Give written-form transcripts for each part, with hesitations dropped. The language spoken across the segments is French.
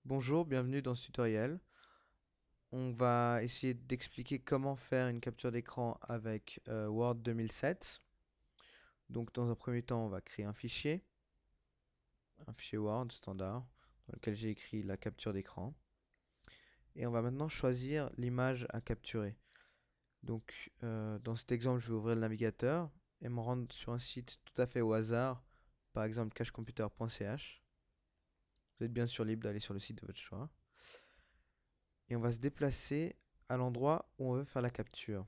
Bonjour, bienvenue dans ce tutoriel. On va essayer d'expliquer comment faire une capture d'écran avec Word 2007. Donc dans un premier temps, on va créer un fichier Word standard, dans lequel j'ai écrit la capture d'écran. Et on va maintenant choisir l'image à capturer. Donc dans cet exemple, je vais ouvrir le navigateur et me rendre sur un site tout à fait au hasard, par exemple cachecomputer.ch. Vous êtes bien sûr libre d'aller sur le site de votre choix. Et on va se déplacer à l'endroit où on veut faire la capture.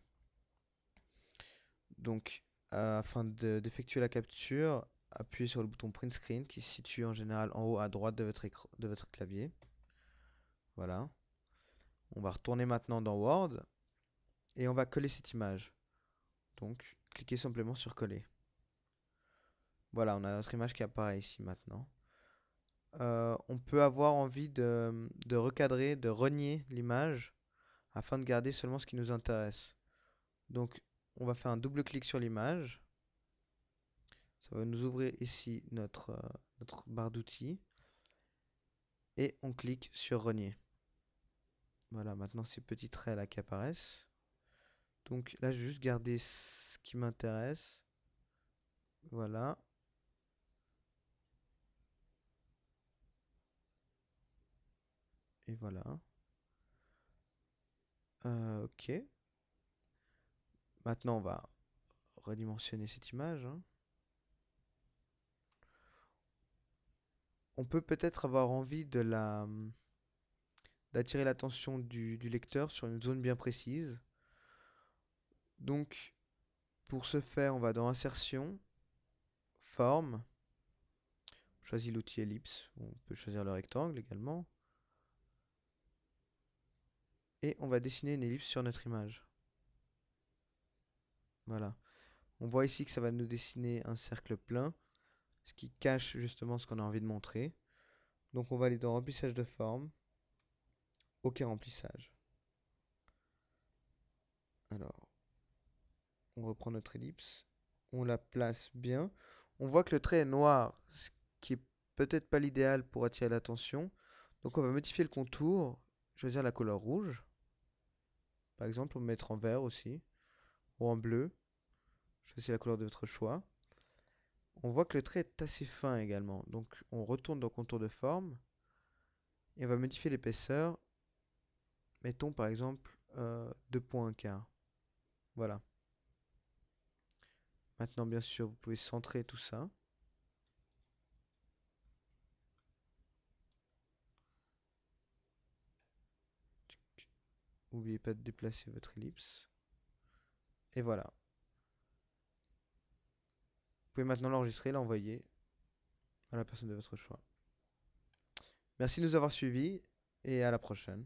Donc, afin d'effectuer la capture, appuyez sur le bouton Print Screen qui se situe en général en haut à droite de votre clavier. Voilà. On va retourner maintenant dans Word et on va coller cette image. Donc, cliquez simplement sur Coller. Voilà, on a notre image qui apparaît ici maintenant. On peut avoir envie de recadrer, de renier l'image afin de garder seulement ce qui nous intéresse. Donc, on va faire un double clic sur l'image. Ça va nous ouvrir ici notre barre d'outils. Et on clique sur renier. Voilà, maintenant ces petits traits là qui apparaissent. Donc là, je vais juste garder ce qui m'intéresse. Voilà. Et voilà. Ok. Maintenant, on va redimensionner cette image, hein. On peut peut-être avoir envie d'attirer l'attention du lecteur sur une zone bien précise. Donc, pour ce faire, on va dans Insertion, Forme, on choisit l'outil ellipse, on peut choisir le rectangle également, et on va dessiner une ellipse sur notre image. Voilà. On voit ici que ça va nous dessiner un cercle plein, ce qui cache justement ce qu'on a envie de montrer. Donc on va aller dans remplissage de forme, OK remplissage. Alors, on reprend notre ellipse, on la place bien. On voit que le trait est noir, ce qui est peut-être pas l'idéal pour attirer l'attention. Donc on va modifier le contour, choisir la couleur rouge. Par exemple, on peut mettre en vert aussi, ou en bleu. Choisissez la couleur de votre choix. On voit que le trait est assez fin également. Donc on retourne dans contour de forme et on va modifier l'épaisseur. Mettons par exemple 2,1. Voilà. Maintenant, bien sûr, vous pouvez centrer tout ça. N'oubliez pas de déplacer votre ellipse. Et voilà. Vous pouvez maintenant l'enregistrer et l'envoyer à la personne de votre choix. Merci de nous avoir suivis et à la prochaine.